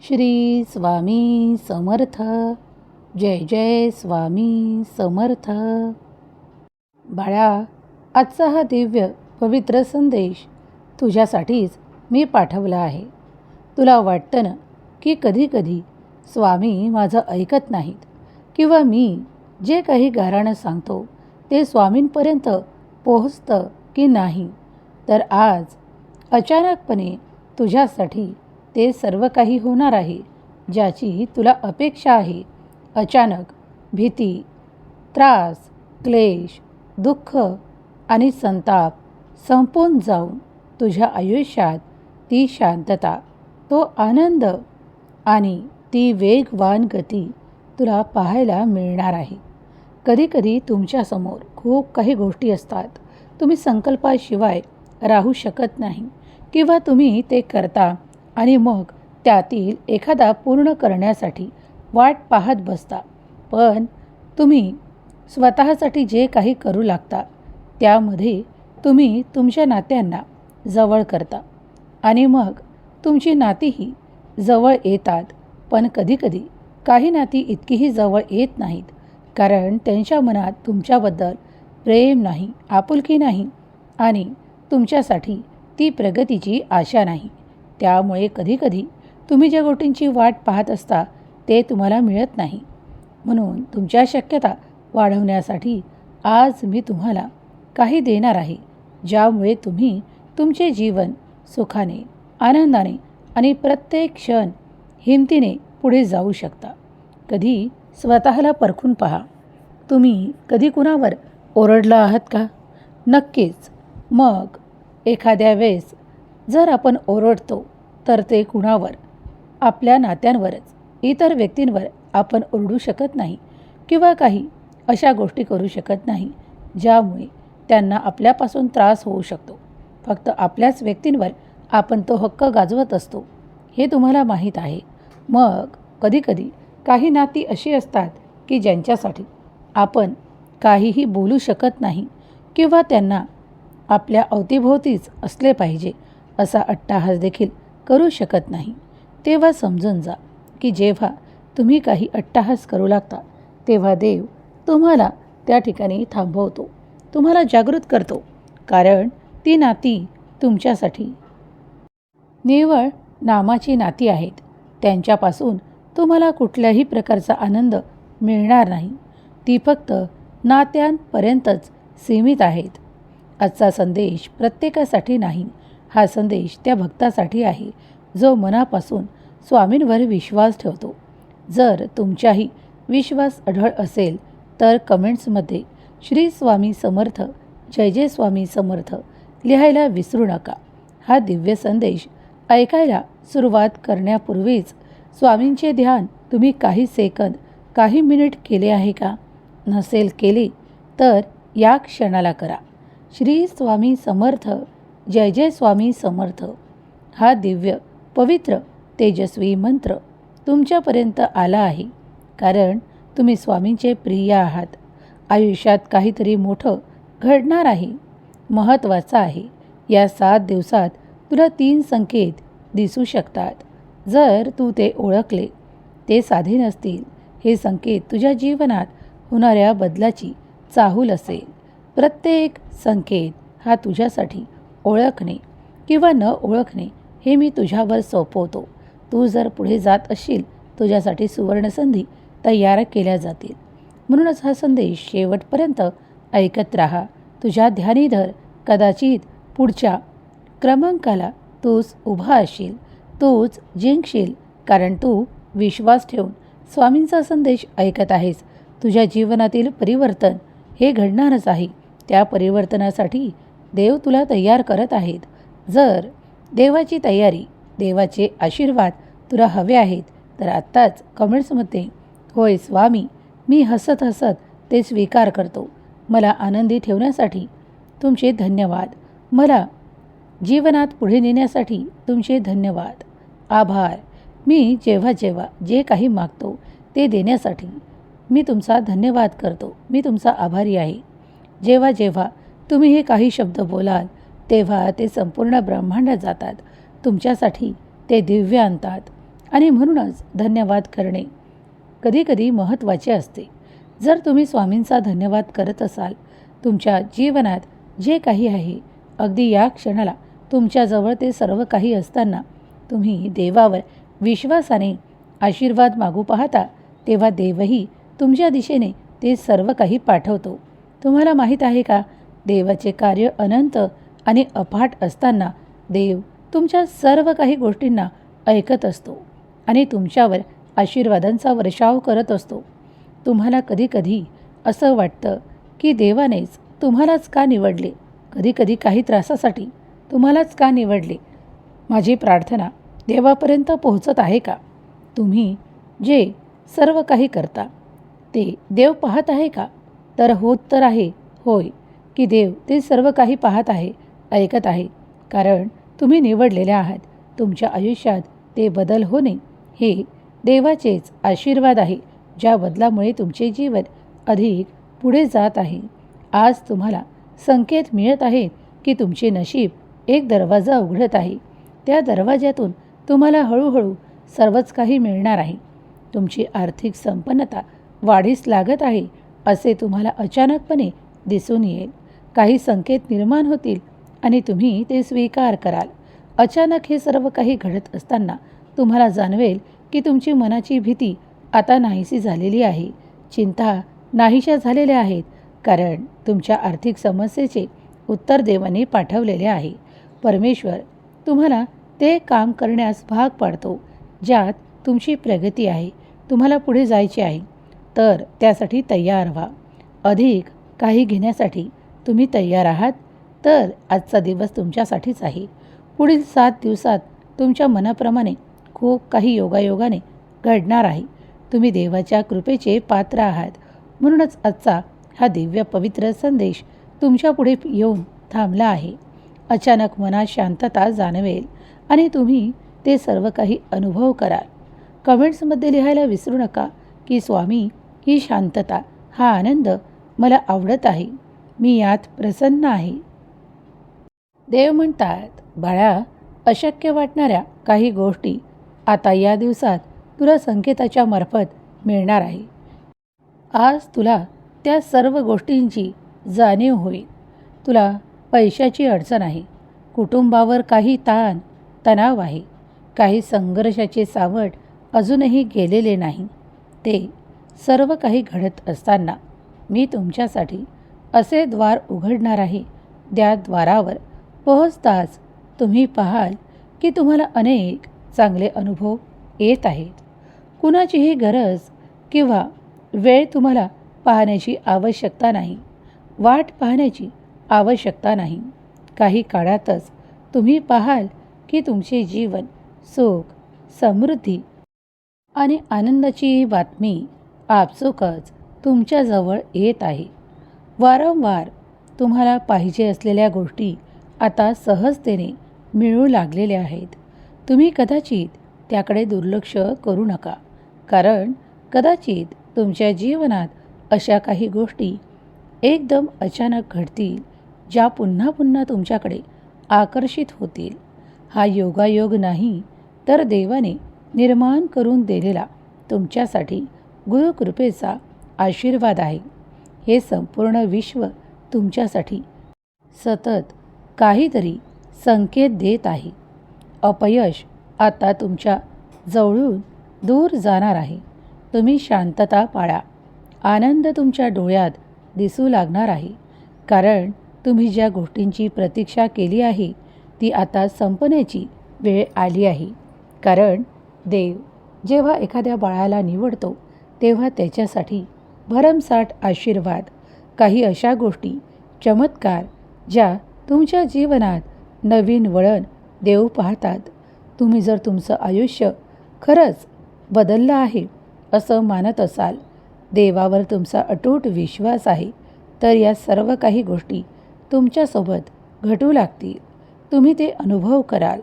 श्री स्वामी समर्थ. जय जय स्वामी समर्थ. बाळा, आजचा हा दिव्य पवित्र संदेश तुझ्यासाठीच मी पाठवला आहे. तुला वाटतं ना की कधीकधी स्वामी माझं ऐकत नाहीत किंवा मी जे काही गाऱ्हाणं सांगतो ते स्वामींपर्यंत पोहोचतं की नाही. तर आज अचानकपणे तुझ्यासाठी ते सर्व काही होणार आहे ज्याची तुला अपेक्षा आहे. अचानक भीती, त्रास, क्लेश, दुःख आणि संताप संपून जाऊन तुझ्या आयुष्यात ती शांतता, तो आनंद आणि ती वेगवान गती तुला पाहायला मिळणार आहे. कधीकधी तुमच्यासमोर खूप काही गोष्टी असतात. तुम्ही संकल्पाशिवाय राहू शकत नाही किंवा तुम्ही ते करता आणि मग त्यातील एखादा पूर्ण करण्यासाठी वाट पाहत बसता. पण तुम्ही स्वतःसाठी जे काही करू लागता त्यामध्ये तुम्ही तुमच्या नात्यांना जवळ करता आणि मग तुमची नातीही जवळ येतात. पण कधीकधी काही नाती इतकीही जवळ येत नाहीत कारण त्यांच्या मनात तुमच्याबद्दल प्रेम नाही, आपुलकी नाही आणि तुमच्यासाठी ती प्रगतीची आशा नाही. त्यामुळे कधीकधी तुम्ही ज्या गोष्टींची वाट पाहत असता ते तुम्हाला मिळत नाही. म्हणून तुमच्या शक्यता वाढवण्यासाठी आज मी तुम्हाला काही देणार आहे ज्यामुळे तुम्ही तुमचे जीवन सुखाने, आनंदाने आणि प्रत्येक क्षण हिमतीने पुढे जाऊ शकता. कधी स्वतःला परखून पहा. तुम्ही कधी कुणावर ओरडला आहात का? नक्कीच. मग एखाद्या वेळेस जर आपण ओरडतो तर ते कुणावर? आपल्या नात्यांवरच. इतर व्यक्तींवर आपण ओरडू शकत नाही किंवा काही अशा गोष्टी करू शकत नाही ज्यामुळे त्यांना आपल्यापासून त्रास होऊ शकतो. फक्त आपल्याच व्यक्तींवर आपण तो हक्क गाजवत असतो हे तुम्हाला माहीत आहे. मग कधीकधी काही नाती अशी असतात की ज्यांच्यासाठी आपण काहीही बोलू शकत नाही किंवा त्यांना आपल्या अवतीभोवतीच असले पाहिजे असा अट्टाहास देखील करू शकत नाही. तेव्हा समजून जा की जेव्हा तुम्ही काही अट्टाहास करू लागता तेव्हा देव तुम्हाला त्या ठिकाणी थांबवतो, तुम्हाला जागृत करतो. कारण ती नाती तुमच्यासाठी निव्वळ नामाची नाती आहेत. त्यांच्यापासून तुम्हाला कुठल्याही प्रकारचा आनंद मिळणार नाही. ती फक्त नात्यांपर्यंतच सीमित आहेत. आजचा संदेश प्रत्येकासाठी नाही. हा संदेश त्या भक्तासाठी आहे जो मनापासून स्वामींवर विश्वास ठेवतो. जर तुमचाही विश्वास अढळ असेल तर कमेंट्समध्ये श्री स्वामी समर्थ, जय जय स्वामी समर्थ लिहायला विसरू नका. हा दिव्य संदेश ऐकायला सुरुवात करण्यापूर्वीच स्वामींचे ध्यान तुम्ही काही सेकंद, काही मिनिट केले आहे का? नसेल केले तर या क्षणाला करा. श्री स्वामी समर्थ, जय जय स्वामी समर्थ हा दिव्य, पवित्र, तेजस्वी मंत्र तुमच्यापर्यंत आला आहे कारण तुम्ही स्वामींचे प्रिय आहात. आयुष्यात काहीतरी मोठं घडणार आहे, महत्त्वाचं आहे. या 7 दिवसात तुला 3 संकेत दिसू शकतात. जर तू ते ओळखले, ते साधे नसतील. हे संकेत तुझ्या जीवनात होणाऱ्या बदलाची चाहूल असेल. प्रत्येक संकेत हा तुझ्यासाठी ओळखणे किंवा न ओळखणे हे मी तुझ्यावर सोपवतो. तू जर पुढे जात असशील तुझ्यासाठी सुवर्णसंधी तयार केल्या जातील. म्हणूनच हा संदेश शेवटपर्यंत ऐकत राहा. तुझ्या ध्यानी धर. कदाचित पुढच्या क्रमांकाला तूच उभा असशील, तूच जिंकशील कारण तू विश्वास ठेवून स्वामींचा संदेश ऐकत आहेस. तुझ्या जीवनातील परिवर्तन हे घडणारच आहे. त्या परिवर्तनासाठी देव तुला तयार करत आहेत. जर देवाची तयारी, देवाचे आशीर्वाद तुला हवे आहेत तर आत्ताच कमेंट्समध्ये होय स्वामी, मी हसत हसत ते स्वीकार करतो. मला आनंदी ठेवण्यासाठी तुमचे धन्यवाद. मला जीवनात पुढे नेण्यासाठी तुमचे धन्यवाद, आभार. मी जेव्हा जेव्हा जे काही मागतो ते देण्यासाठी मी तुमचा धन्यवाद करतो. मी तुमचा आभारी आहे. जेव्हा जेव्हा तुम्ही हे काही शब्द बोलाल तेव्हा ते संपूर्ण ब्रह्मांडात जातात. तुमच्यासाठी ते दिव्य आणतात आणि म्हणूनच धन्यवाद करणे कधीकधी महत्त्वाचे असते. जर तुम्ही स्वामींचा धन्यवाद करत असाल, तुमच्या जीवनात जे काही आहे अगदी या क्षणाला तुमच्याजवळ ते सर्व काही असताना तुम्ही देवावर विश्वासाने आशीर्वाद मागू पाहता, तेव्हा देवही तुमच्या दिशेने ते सर्व काही पाठवतो. तुम्हाला माहीत आहे का, देवाचे कार्य अनंत आणि अफाट असताना देव तुमच्या सर्व काही गोष्टींना ऐकत असतो आणि तुमच्यावर आशीर्वादांचा वर्षाव करत असतो. तुम्हाला कधीकधी असं वाटतं की देवानेच तुम्हालाच का निवडले, कधीकधी काही त्रासासाठी तुम्हालाच का निवडले. माझी प्रार्थना देवापर्यंत पोहोचत आहे का? तुम्ही जे सर्व काही करता ते देव पाहत आहे का? तर होत तर आहे होय की देव ते सर्व काही पाहत आहे, ऐकत आहे. कारण तुम्ही निवडलेले आहात. तुमच्या आयुष्यात ते बदल होणे हे देवाचेच आशीर्वाद आहे, ज्या बदलामुळे तुमचे जीवन अधिक पुढे जात आहे. आज तुम्हाला संकेत मिळत आहेत की तुमचे नशीब एक दरवाजा उघडत आहे. त्या दरवाज्यातून तुम्हाला हळूहळू सर्वच काही मिळणार आहे. तुमची आर्थिक संपन्नता वाढीस लागत आहे असे तुम्हाला अचानकपणे दिसून येईल. काही संकेत निर्माण होतील आणि तुम्ही ते स्वीकार कराल. अचानक हे सर्व काही घडत असताना तुम्हाला जाणवेल की तुमची मनाची भीती आता नाहीशी झालेली आहे. चिंता नाहीशा झालेल्या आहेत, कारण तुमच्या आर्थिक समस्येचे उत्तर देवाने पाठवलेले आहे. परमेश्वर तुम्हाला ते काम करण्यास भाग पाडतो ज्यात तुमची प्रगती आहे. तुम्हाला पुढे जायचे आहे, तर त्यासाठी तयार व्हा. अधिक काही घेण्यासाठी तुम्ही तयार आहात, तर आजचा दिवस तुमच्यासाठीच आहे. पुढील 7 दिवसात तुमच्या मनाप्रमाणे खूप काही योगायोगाने घडणार आहे. तुम्ही देवाच्या कृपेचे पात्र आहात. म्हणूनच आजचा हा दिव्य पवित्र संदेश तुमच्या पुढे येऊन थांबला आहे. अचानक मनात शांतता जाणवेल आणि तुम्ही ते सर्व काही अनुभव कराल. कमेंट्समध्ये लिहायला विसरू नका की स्वामी, ही शांतता, हा आनंद मला आवडत आहे. मी यात प्रसन्न आहे. देव म्हणतात, बाळा, अशक्य वाटणाऱ्या काही गोष्टी आता या दिवसात तुला संकेताच्या मार्फत मिळणार आहे. आज तुला त्या सर्व गोष्टींची जाणीव होईल. तुला पैशाची अडचण आहे, कुटुंबावर काही ताण तणाव आहे, काही संघर्षाचे सावट अजूनही गेलेले नाही. ते सर्व काही घडत असताना मी तुमच्यासाठी असे द्वार उघडणार आहे. त्या द्वारावर पोहोचताच तुम्ही पाहाल की तुम्हाला अनेक चांगले अनुभव येत आहेत. कुणाचीही गरज किंवा वेळ तुम्हाला पाहण्याची आवश्यकता नाही, वाट पाहण्याची आवश्यकता नाही. काही काळातच तुम्ही पाहाल की तुमचे जीवन सुख, समृद्धी आणि आनंदाची बातमी आपसुकच तुमच्याजवळ येत आहे. वारंवार तुम्हाला पाहिजे असलेल्या गोष्टी आता सहजतेने मिळू लागलेल्या आहेत. तुम्ही कदाचित त्याकडे दुर्लक्ष करू नका, कारण कदाचित तुमच्या जीवनात अशा काही गोष्टी एकदम अचानक घडतील ज्या पुन्हा पुन्हा तुमच्याकडे आकर्षित होतील. हा योगायोग नाही, तर देवाने निर्माण करून दिलेला तुमच्यासाठी गुरुकृपेचा आशीर्वाद आहे. हे संपूर्ण विश्व तुमच्यासाठी सतत काहीतरी संकेत देत आहे. अपयश आता तुमच्या जवळून दूर जाणार आहे. तुम्ही शांतता पाळा. आनंद तुमच्या डोळ्यात दिसू लागणार आहे, कारण तुम्ही ज्या गोष्टींची प्रतीक्षा केली आहे ती आता संपण्याची वेळ आली आहे. कारण देव जेव्हा एखाद्या बाळाला निवडतो तेव्हा त्याच्यासाठी भरमसाठ आशीर्वाद, काही अशा गोष्टी, चमत्कार ज्या तुमच्या जीवनात नवीन वळण देऊ पाहतात. तुम्ही जर तुमचं आयुष्य खरंच बदललं आहे असं मानत असाल, देवावर तुमचा अतूट विश्वास आहे, तर या सर्व काही गोष्टी तुमच्यासोबत घडू लागतील. तुम्ही ते अनुभव कराल.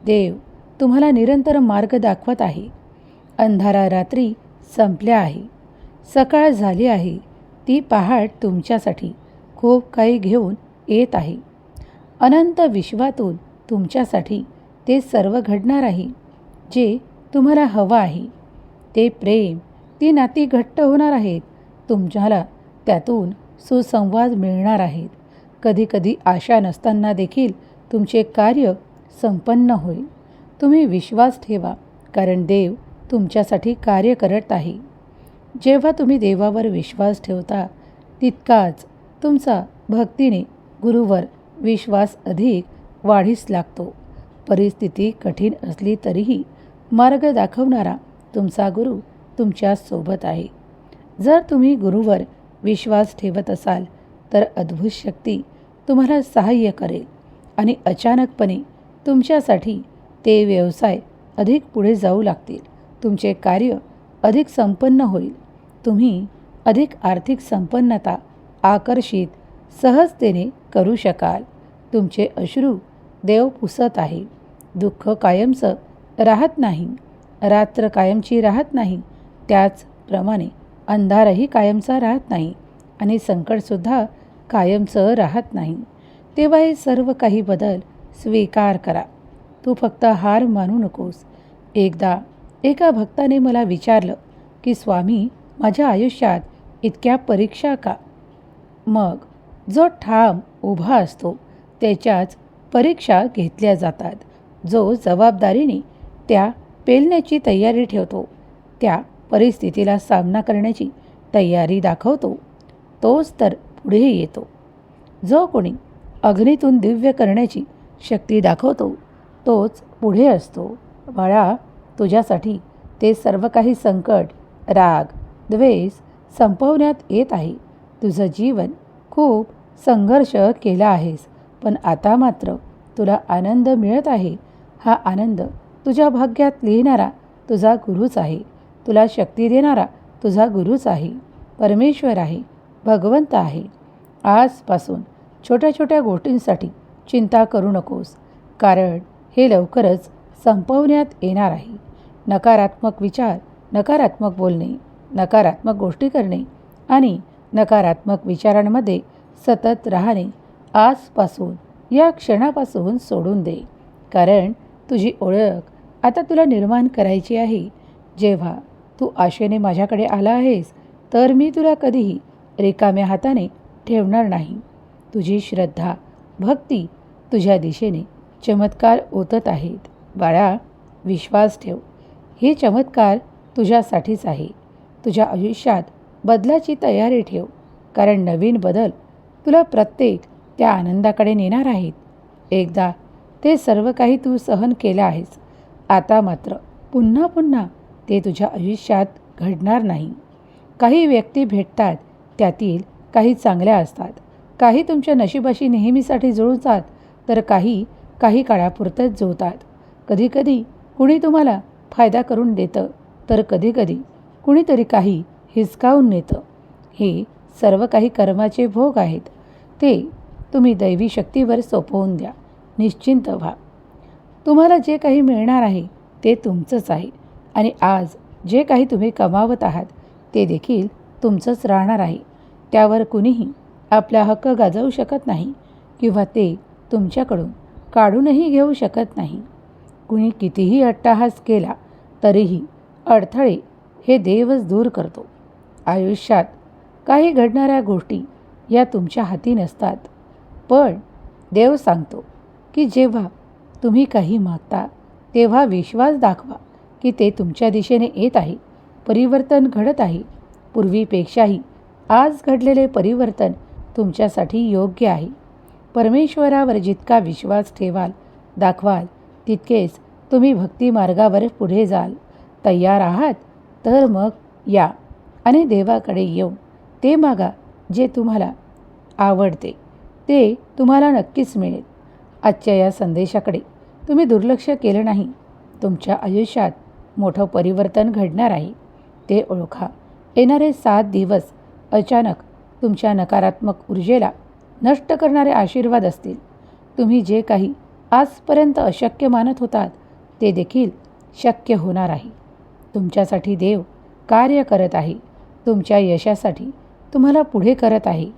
देव तुम्हाला निरंतर मार्ग दाखवत आहे. अंधारा रात्री संपल्या आहे, सकाळ झाली आहे. ती पहाट तुमच्यासाठी खूप काही घेऊन येत आहे. अनंत विश्वातून तुमच्यासाठी ते सर्व घडणार आहे जे तुम्हाला हवं आहे. ते प्रेम, ती नाती घट्ट होणार आहेत. तुम्हाला त्यातून सुसंवाद मिळणार आहेत. कधीकधी आशा नसताना देखील तुमचे कार्य संपन्न होईल. तुम्ही विश्वास ठेवा, कारण देव तुमच्यासाठी कार्य करत आहे. जेव्हा तुम्ही देवावर विश्वास ठेवता, तितकाच तुमचा भक्तीने गुरुवर विश्वास अधिक वाढीस लागतो. परिस्थिती कठीण असली तरीही मार्ग दाखवणारा तुमचा गुरु तुमच्या सोबत आहे. जर तुम्ही गुरुवर विश्वास ठेवत असाल तर अद्भुत शक्ती तुम्हाला सहाय्य करेल आणि अचानकपणे तुमच्यासाठी ते व्यवसाय अधिक पुढे जाऊ लागतील. तुमचे कार्य अधिक संपन्न होईल. तुम्ही अधिक आर्थिक संपन्नता आकर्षित सहजतेने करू शकाल. तुमचे अश्रू देव पुसत आहे. दुःख कायमचं राहत नाही. रात्र कायमची राहत नाही. त्याचप्रमाणे अंधारही कायमचा राहत नाही आणि संकटसुद्धा कायमचं राहत नाही. तेव्हा हे सर्व काही बदल स्वीकार करा. तू फक्त हार मानू नकोस. एकदा एका भक्ताने मला विचारलं की स्वामी, माझ्या आयुष्यात इतक्या परीक्षा का? मग जो ठाम उभा असतो त्याच्याच परीक्षा घेतल्या जातात. जो जबाबदारीने त्या पेलण्याची तयारी ठेवतो, त्या परिस्थितीला सामना करण्याची तयारी दाखवतो, तोच तर पुढे येतो. जो कोणी अग्नीतून दिव्य करण्याची शक्ती दाखवतो तोच पुढे असतो. बाळा, तुझ्यासाठी ते सर्व काही संकट, राग, द्वेष संपवण्यात येत आहे. तुझं जीवन खूप संघर्ष केला आहेस, पण आता मात्र तुला आनंद मिळत आहे. हा आनंद तुझ्या भाग्यात लिहिणारा तुझा गुरुच आहे. तुला शक्ती देणारा तुझा गुरुच आहे. परमेश्वर आहे, भगवंत आहे. आजपासून छोट्या छोट्या गोष्टींसाठी चिंता करू नकोस, कारण हे लवकरच संपवण्यात येणार आहे. नकारात्मक विचार, नकारात्मक बोलणे, नकारात्मक गोष्टी करणे आणि नकारात्मक विचारांमध्ये सतत राहणे आजपासून, या क्षणापासून सोडून दे. कारण तुझी ओळख आता तुला निर्माण करायची आहे. जेव्हा तू आशेने माझ्याकडे आला आहेस तर मी तुला कधीही रिकाम्या हाताने ठेवणार नाही. तुझी श्रद्धा, भक्ती तुझ्या दिशेने चमत्कार ओतत आहेत. बाळा, विश्वास ठेव. हे चमत्कार तुझ्यासाठीच आहे. तुझ्या आयुष्यात बदलाची तयारी ठेव, कारण नवीन बदल तुला प्रत्येक त्या आनंदाकडे नेणार आहेत. एकदा ते सर्व काही तू सहन केलं आहेस. आता मात्र पुन्हा पुन्हा ते तुझ्या आयुष्यात घडणार नाही. काही व्यक्ती भेटतात, त्यातील काही चांगल्या असतात. काही तुमच्या नशिबाशी नेहमीसाठी जुळतात, तर काही काळापुरतंच जुळतात. कधीकधी कुणी तुम्हाला फायदा करून देतं, तर कधीकधी कुणीतरी काही हिसकावून नेतं. हे सर्व काही कर्माचे भोग आहेत. ते तुम्ही दैवी शक्तीवर सोपवून द्या. निश्चिंत व्हा. तुम्हाला जे काही मिळणार आहे ते तुमचंच आहे आणि आज जे काही तुम्ही कमावत आहात ते देखील तुमचंच राहणार आहे. त्यावर कुणीही आपला हक्क गाजवू शकत नाही किंवा ते तुमच्याकडून काढूनही घेऊ शकत नाही. कुणी कितीही अट्टाहास केला तरीही अडथळे हे देवच दूर करतो. आयुष्यात काही घडणाऱ्या गोष्टी या तुमच्या हाती नसतात, पण देव सांगतो की जेव्हा तुम्ही काही मागता तेव्हा विश्वास दाखवा की ते तुमच्या दिशेने येत आहे. परिवर्तन घडत आहे. पूर्वीपेक्षाही आज घडलेले परिवर्तन तुमच्यासाठी योग्य आहे. परमेश्वरावर जितका विश्वास ठेवाल, दाखवाल, तितकेच तुम्ही भक्ती मार्गावर पुढे जाल. तयार आहात तर मग या आणि देवाकडे येऊन ते मागा जे तुम्हाला आवडते. ते तुम्हाला नक्कीच मिळेल. आजच्या या संदेशाकडे तुम्ही दुर्लक्ष केलं नाही. तुमच्या आयुष्यात मोठं परिवर्तन घडणार आहे. ते ओळखा. येणारे 7 दिवस अचानक तुमच्या नकारात्मक ऊर्जेला नष्ट करणारे आशीर्वाद असतील. तुम्ही जे काही आजपर्यंत अशक्य मानत होतात ते देखील शक्य होणार आहे. तुमच्यासाठी देव कार्य करत आहे. तुमच्या यशासाठी तुम्हाला पुढे करत आहे.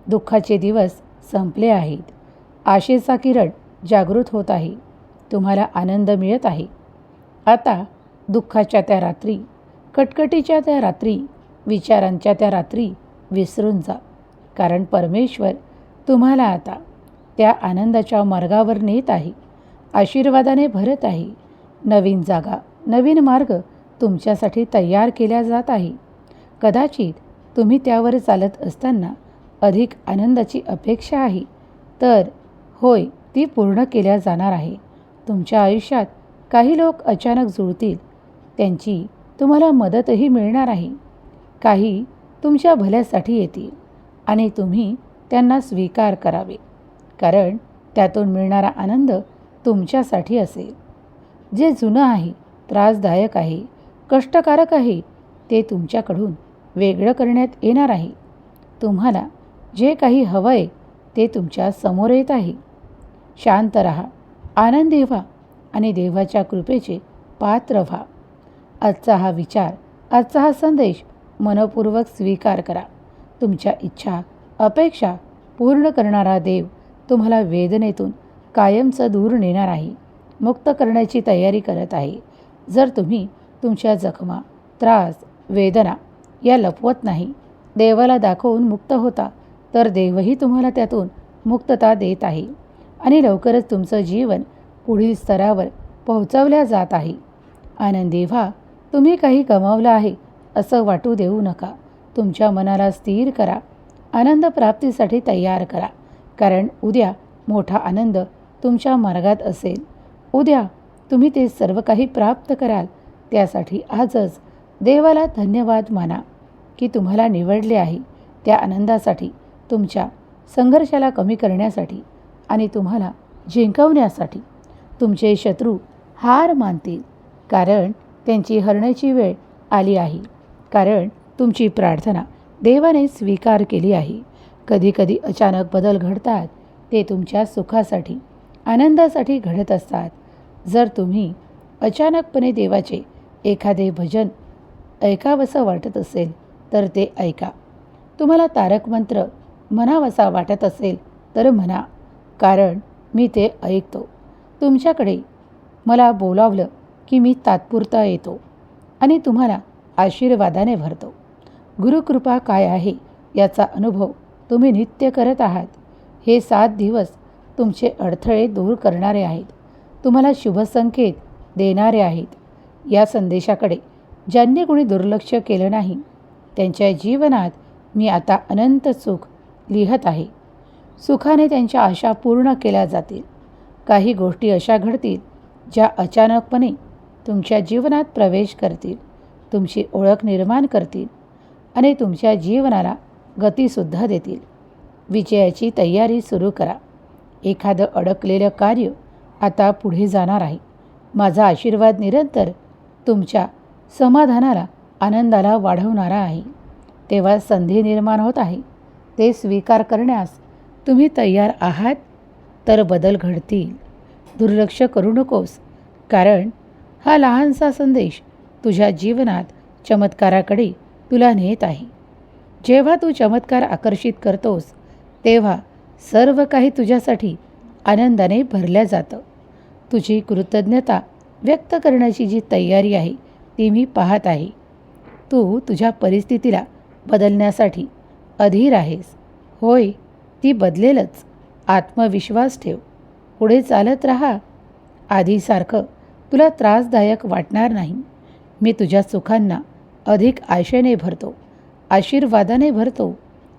दुःखाचे दिवस संपले आहेत. आशेचा किरण जागृत होत आहे. तुम्हाला आनंद मिळत आहे. आता दुःखाच्या त्या रात्री, कटकटीच्या त्या रात्री, विचारांच्या त्या रात्री विसरून जा. कारण परमेश्वर तुम्हाला आता त्या आनंदाच्या मार्गावर नेत आहे, आशीर्वादाने भरत आहे. नवीन जागा, नवीन मार्ग तुमच्यासाठी तयार केल्या जात आहे. कदाचित तुम्ही त्यावर चालत असताना अधिक आनंदाची अपेक्षा आहे, तर होय, ती पूर्ण केल्या जाणार आहे. तुमच्या आयुष्यात काही लोक अचानक जुळतील, त्यांची तुम्हाला मदतही मिळणार आहे. काही तुमच्या भल्यासाठी येतील आणि तुम्ही त्यांना स्वीकार करावे, कारण त्यातून मिळणारा आनंद तुमच्यासाठी असेल. जे जुनं आहे, त्रासदायक आहे, कष्टकारक आहे, ते तुमच्याकडून वेगळं करण्यात येणार आहे. तुम्हाला जे काही हवं आहे ते तुमच्या समोर येत आहे. शांत रहा, आनंदी व्हा आणि देवाच्या कृपेचे पात्र व्हा. आजचा हा विचार, आजचा हा संदेश मनपूर्वक स्वीकार करा. तुमच्या इच्छा, अपेक्षा पूर्ण करणारा देव तुम्हाला वेदनेतून कायमचं दूर नेणार आहे, मुक्त करण्याची तयारी करत आहे. जर तुम्ही तुमच्या जखमा, त्रास, वेदना या लपवत नाही, देवाला दाखवून मुक्त होता, तर देवही तुम्हाला त्यातून मुक्तता देत आहे आणि लवकरच तुमचं जीवन पुढील स्तरावर पोहोचवल्या जात आहे. आनंदी व्हा. तुम्ही काही गमावलं आहे असं वाटू देऊ नका. तुमच्या मनाला स्थिर करा, आनंद प्राप्तीसाठी तयार करा, कारण उद्या मोठा आनंद तुमच्या मार्गात असेल. उद्या तुम्ही ते सर्व काही प्राप्त कराल. त्यासाठी आजच देवाला धन्यवाद माना की तुम्हाला निवडले आहे त्या आनंदासाठी, तुमच्या संघर्षाला कमी करण्यासाठी आणि तुम्हाला जिंकवण्यासाठी. तुमचे शत्रू हार मानतील, कारण त्यांची हरण्याची वेळ आली आहे, कारण तुमची प्रार्थना देवाने स्वीकार केली आहे. कधीकधी अचानक बदल घडतात, ते तुमच्या सुखासाठी, आनंदासाठी घडत असतात. जर तुम्ही अचानकपणे देवाचे एखादे भजन ऐकावंसं वाटत असेल तर ते ऐका. तुम्हाला तारक मंत्र म्हणावासा वाटत असेल तर म्हणा, कारण मी ते ऐकतो. तुमच्याकडे मला बोलावलं की मी तात्पुरता येतो आणि तुम्हाला आशीर्वादाने भरतो. गुरुकृपा काय आहे याचा अनुभव तुम्ही नित्य करत आहात. हे 7 दिवस तुमचे अडथळे दूर करणारे आहेत, तुम्हाला शुभसंकेत देणारे आहेत. या संदेशाकडे ज्यांनी कोणी दुर्लक्ष केलं नाही, त्यांच्या जीवनात मी आता अनंत सुख लिहत आहे. सुखाने त्यांच्या आशा पूर्ण केल्या जातील. काही गोष्टी अशा घडतील ज्या अचानकपणे तुमच्या जीवनात प्रवेश करतील, तुमची ओळख निर्माण करतील आणि तुमच्या जीवनाला गतीसुद्धा देतील. विजयाची तयारी सुरू करा. एखादं अडकलेलं कार्य आता पुढे जाणार आहे. माझा आशीर्वाद निरंतर तुमच्या समाधानाला, आनंदाला वाढवणारा आहे. तेव्हा संधी निर्माण होत आहे. ते स्वीकार करण्यास तुम्ही तयार आहात तर बदल घडतील. दुर्लक्ष करू नकोस, कारण हा लहानसा संदेश तुझ्या जीवनात चमत्काराकडे तुला नेत आहे. जेव्हा तू चमत्कार आकर्षित करतोस, तेव्हा सर्व काही तुझ्यासाठी आनंदाने भरल्या जातं. तुझी कृतज्ञता व्यक्त करण्याची जी तयारी आहे ती मी पाहत आहे. तू तुझ्या परिस्थितीला बदलण्यासाठी अधीर आहेस. होय, ती बदलेलच. आत्मविश्वास ठेव. पुढे चालत राहा. आधीसारखं तुला त्रासदायक वाटणार नाही. मी तुझ्या सुखांना अधिक आशेने भरतो, आशीर्वादाने भरतो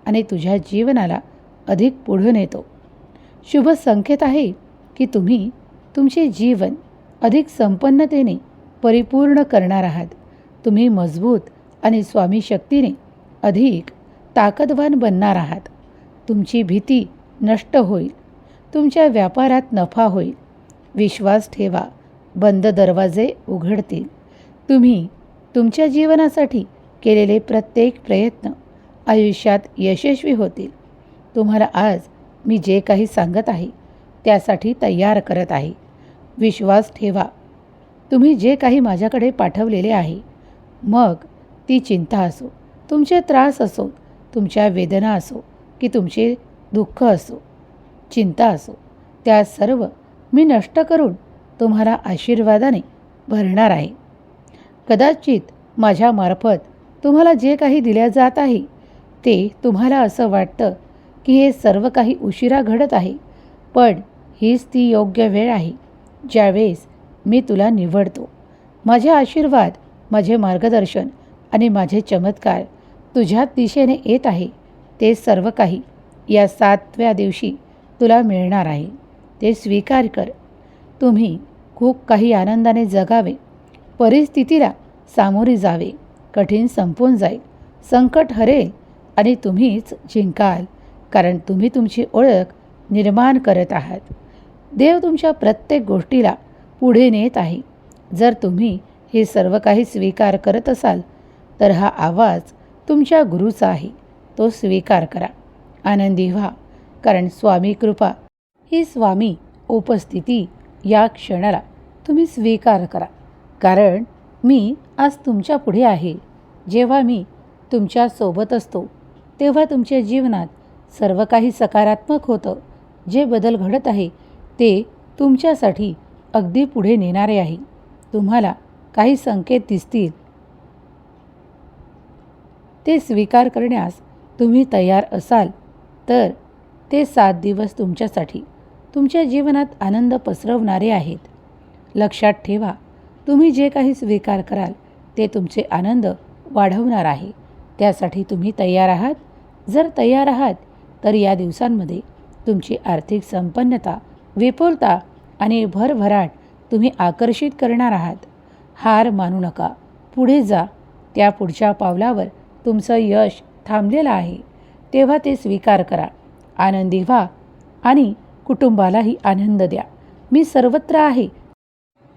आणि तुझ्या जीवनाला अधिक पुढे नेतो. शुभ संकेत आहे की तुम्ही तुमचे जीवन अधिक संपन्नतेने परिपूर्ण करणार आहात. तुम्ही मजबूत आणि स्वामी शक्तीने अधिक ताकदवान बनणार आहात. तुमची भीती नष्ट होईल. तुमच्या व्यापारात नफा होईल. विश्वास ठेवा, बंद दरवाजे उघडतील. तुम्ही तुमच्या जीवनासाठी केलेले प्रत्येक प्रयत्न आयुष्यात यशस्वी होतील. तुम्हाला आज मी जे काही सांगत आहे त्यासाठी तयार करत आहे. विश्वास ठेवा. तुम्ही जे काही माझ्याकडे पाठवलेले आहे, मग ती चिंता असो, तुमचे त्रास असो, तुमच्या वेदना असो की तुमचे दुःख असो, चिंता असो, त्या सर्व मी नष्ट करून तुम्हाला आशीर्वादाने भरणार आहे. कदाचित माझ्यामार्फत तुम्हाला जे काही दिल्या जात आहे ते तुम्हाला असं वाटतं की हे सर्व काही उशिरा घडत आहे, पण हीच ती योग्य वेळ आहे ज्यावेळेस मी तुला निवडतो. माझे आशीर्वाद, माझे मार्गदर्शन आणि माझे चमत्कार तुझ्या दिशेने येत आहे. ते सर्व काही या 7व्या दिवशी तुला मिळणार आहे. ते स्वीकार कर. तुम्ही खूप काही आनंदाने जगावे. परिस्थितीला सामोरे जावे. कठीण संपून जाईल. संकट हरेल आणि तुम्हीच जिंकाल, कारण तुम्ही तुमची ओळख निर्माण करत आहात. देव तुमच्या प्रत्येक गोष्टीला पुढे नेत आहे. जर तुम्ही हे सर्व काही स्वीकार करत असाल तर हा आवाज तुमच्या गुरुचा आहे. तो स्वीकार करा. आनंदी व्हा, कारण स्वामी कृपा ही स्वामी उपस्थिती या क्षणाला तुम्ही स्वीकार करा. कारण मी आज तुमच्या पुढे आहे. जेव्हा मी तुमच्यासोबत असतो तेव्हा तुमच्या जीवनात सर्व काही सकारात्मक होतं. जे बदल घडत आहे ते तुमच्यासाठी अगदी पुढे नेणारे आहे. तुम्हाला काही संकेत दिसतील. ते स्वीकार करण्यास तुम्ही तयार असाल तर ते 7 दिवस तुमच्यासाठी तुमच्या जीवनात आनंद पसरवणारे आहेत. लक्षात ठेवा, तुम्ही जे काही स्वीकार कराल ते तुमचे आनंद वाढवणार आहे. त्यासाठी तुम्ही तयार आहात? जर तयार आहात तर या दिवसांमध्ये तुमची आर्थिक संपन्नता, विपुलता आणि भरभराट तुम्ही आकर्षित करणार आहात. हार मानू नका. पुढे जा. त्या पुढच्या पावलावर तुमचं यश थांबलेलं आहे. तेव्हा ते स्वीकार करा. आनंदी व्हा आणि कुटुंबालाही आनंद द्या. मी सर्वत्र आहे.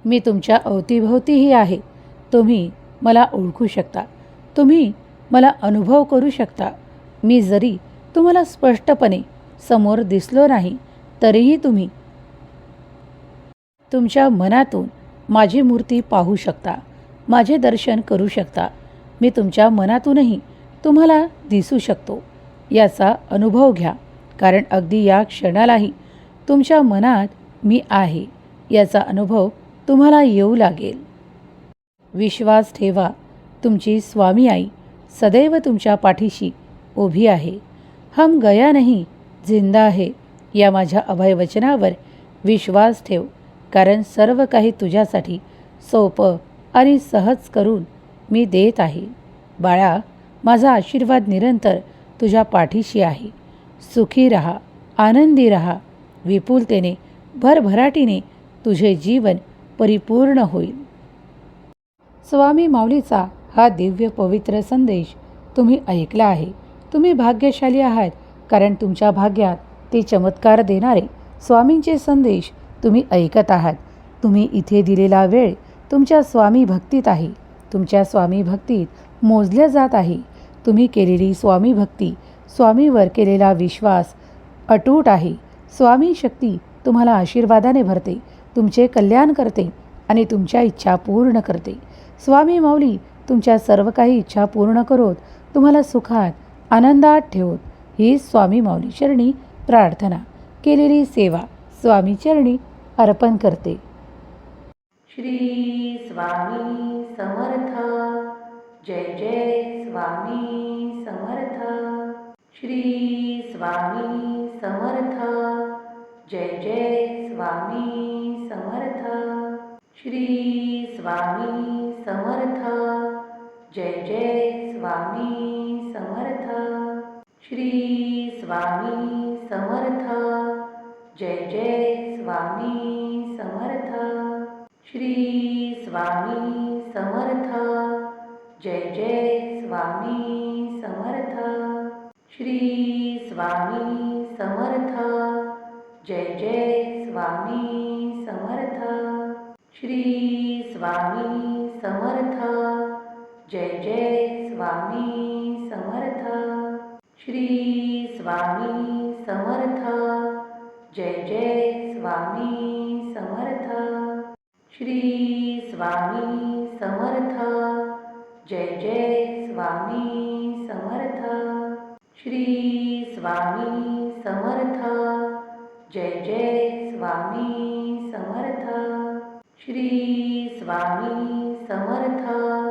मी तुमच्या अवतीभोवतीही आहे. तुम्ही मला ओळखू शकता. तुम्ही मला अनुभव करू शकता. मी जरी तुम्हाला स्पष्टपणे समोर दिसलो नाही तरीही तुम्ही तुमच्या मनातून माझी मूर्ती पाहू शकता. माझे दर्शन करू शकता. मी तुमच्या मनातूनही तुम्हाला दिसू शकतो. याचा अनुभव घ्या, कारण अगदी या क्षणालाही तुमच्या मनात मी आहे याचा अनुभव तुम्हाला येऊ लागेल. विश्वास ठेवा. तुमची स्वामी आई सदैव तुमच्या पाठीशी उभी आहे. हम गया नहीं, जिंदा है या माझ्या अभयवचनावर विश्वास ठेव, कारण सर्व काही तुझ्यासाठी सोपं आणि सहज करून मी देत आहे. बाळा, माझा आशीर्वाद निरंतर तुझ्या पाठीशी आहे. सुखी रहा, आनंदी रहा. विपुलतेने, भरभराटीने तुझे जीवन परिपूर्ण होईल. स्वामी माऊलीचा हा दिव्य पवित्र संदेश तुम्ही ऐकला आहे. तुम्ही भाग्यशाली आहात, कारण तुमच्या भाग्यात ते चमत्कार देणारे स्वामींचे संदेश तुम्ही ऐकत आहात. तुम्ही इथे दिलेला वेळ तुमच्या स्वामी भक्तीत आहे. तुमच्या स्वामी भक्तीत मोजल्या जात आहे. तुम्ही केलेली स्वामी भक्ती, स्वामीवर केलेला विश्वास अटूट आहे. स्वामी शक्ती तुम्हाला आशीर्वादाने भरते, तुमचे कल्याण करते आणि तुमच्या इच्छा पूर्ण करते. स्वामी माऊली तुमच्या सर्व काही इच्छा पूर्ण करोत, तुम्हाला सुखात, आनंदात ठेवोत. ही स्वामी माऊली चरणी प्रार्थना, केलेली सेवा स्वामी चरणी अर्पण करते. श्री स्वामी समर्थ. जय जय स्वामी समर्थ. श्री स्वामी समर्थ. जय जय स्वामी समर्थ. श्री स्वामी समर्थ. जय जय स्वामी समर्थ. श्री स्वामी समर्थ. जय जय स्वामी समर्थ. श्री स्वामी समर्थ. जय जय स्वामी समर्थ. श्री स्वामी समर्थ. जय जय स्वामी समर्थ. श्री स्वामी समर्थ. जय जय स्वामी समर्थ. श्री स्वामी समर्थ. जय जय स्वामी समर्थ. श्री स्वामी समर्थ. जय जय स्वामी समर्थ. श्री स्वामी समर्थ. जय जय स्वामी समर्थ. श्री स्वामी समर्थ.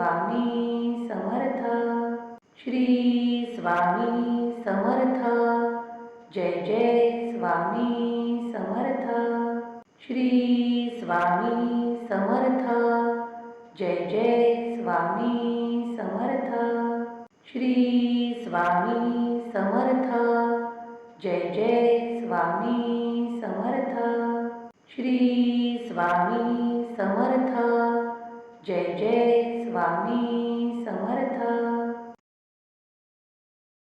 स्वामी समर्थ. श्री स्वामी समर्थ. जय जय स्वामी समर्थ. श्री स्वामी समर्थ. जय जय स्वामी समर्थ. श्री स्वामी समर्थ. जय जय स्वामी समर्थ. श्री स्वामी समर्थ. जय जय स्वामी समर्थ.